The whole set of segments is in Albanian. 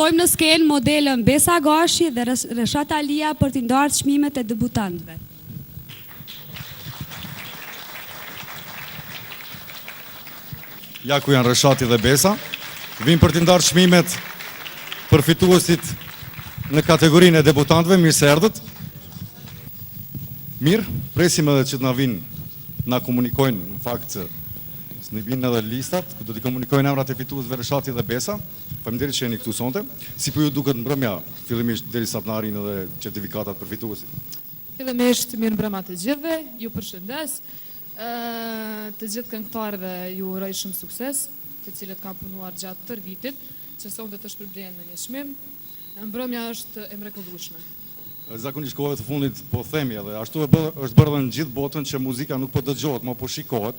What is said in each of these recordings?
ftojmë në skenë modelën Besa Gashi dhe Reshat Alia për t'i ndarë çmimet e debutantëve. Ja ku janë Reshati dhe Besa. Vim për t'i ndarë çmimet për fituesit në kategorinë e debutantëve. Mirë se erdhët. Mirë, presim edhe që t'na vinë, na komunikojnë, në fakt në vinë edhe listat, ku do t'i komunikojnë emrat e fituesve Reshati dhe Besa. Faleminderit që jeni këtu sonte. Si po ju duket mbrëmja, fillimisht derisa të na arrin edhe certifikatat për fituesit? Fillimisht mirë mbrëma të gjithëve, ju përshëndes. Të gjithë këngëtarëve ju uroj shumë sukses, të cilët kanë punuar gjatë tërë vitit, që sonte të shpërblen në një çmim. Mbrëmja është e mrekullueshme. Zakonisht kohëve të fundit po themi edhe ashtu është bërë dhe në gjithë botën që muzika nuk po dëgjohet, më po shikohet.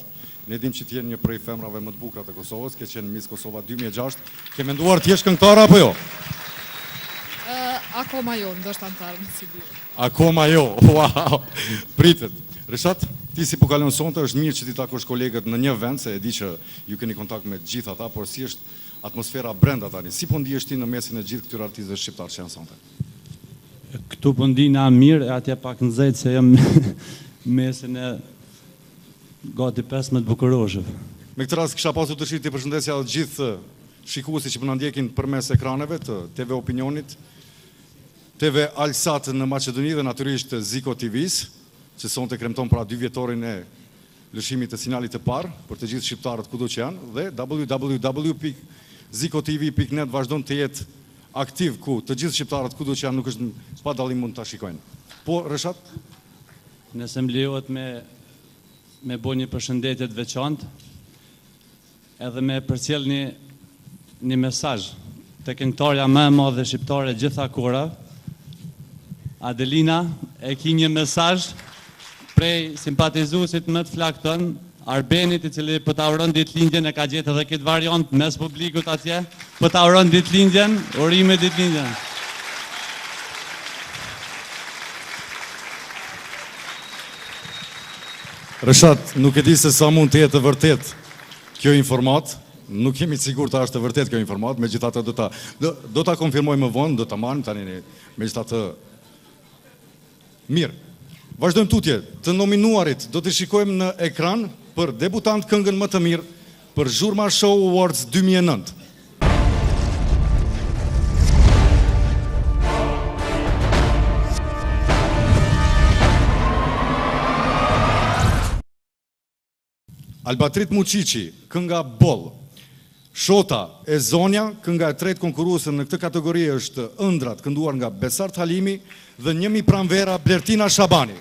Ne dim që t'jenë një prej femrave më të bukura të Kosovës, ke qenë Miss Kosova 2006. Ke menduar t'jesh këngëtare apo jo? Akoma jo, ndoshta antarë, si di. Akoma jo, wow! Pritet. Reshat, ti si po kalon sonte, është mirë që ti takosh kolegët në një vend, se e di që ju keni kontakt me gjithë ata, por si është atmosfera brenda tani? Si po ndihesh ti në mesin e gjithë këtyre artistëve shqiptar që janë sonte? Këtu po ndina mirë, atje pak nxehtë se jam mesin e gati 15 bukuroshev. Me këtë rast kisha pasur dëshirë të përshëndesja të gjithë shikuesit që po na ndjekin përmes ekraneve të TV Opinionit, TV Alsat në Maqedoni dhe natyrisht Ziko TV-s, që sonte kremton pra 2 vjetorin e lëshimit të sinjalit të parë për të gjithë shqiptarët kudo që janë, dhe www.zikotv.net vazhdon të jetë aktiv ku të gjithë shqiptarët kudo që janë, nuk është pa dallim mund ta shikojnë. Po Reshat, nëse më lejohet me bo një përshëndetje të veçantë, edhe me përcjell një mesazh te këngëtarja më e madhe shqiptare gjitha kohëra. Adelina e ki një mesazh prej simpatizuesit më të flakton, Arbenit, i cili po ta uron ditëlindjen, e ka gjetë edhe këtë variant mes publikut atje, po ta uron ditëlindjen, urime ditëlindjen. Reshat, nuk e di se sa mund të jetë vërtet kjo informat, nuk jemi të sigurt ta është e vërtet kjo informat, megjithatë do ta konfirmojmë më vonë, do ta marrim tani megjithatë. Mirë. Vazhdojmë tutje, të nominuarit do të shikojmë në ekran për debutant këngën më të mirë për Zhurma Show Awards 2009. Albatrit Muqiqi, kënga Boll. Shota e Zonja, kënga e tretë konkurruese në këtë kategori është Ëndrat, kënduar nga Besart Halimi dhe njëmi pranvera Blertina Shabani.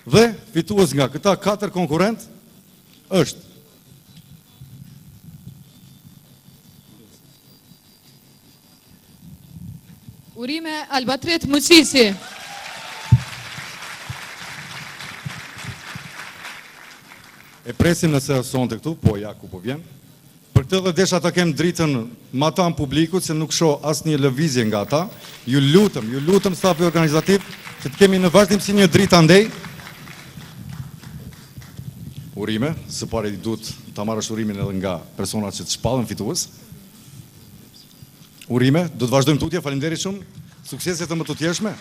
Dhe fitues nga këta 4 konkurrent është Urime Albatrit Muqiqi. E presim nëse sonte këtu, po ja ku po vjen. Për këtë dhe desha ta kem dritën ma ta në publikut, se nuk shoh asnjë lëvizje nga ta. Ju lutem stafi organizativ që të kemi në vazhdimsi një dritë andej. Urime, së pari duhet ta marrësh urimin edhe nga personat që të shpallën fitues. Urime, do të vazhdojmë tutje, faleminderit shumë. Suksese të më tutjeshme.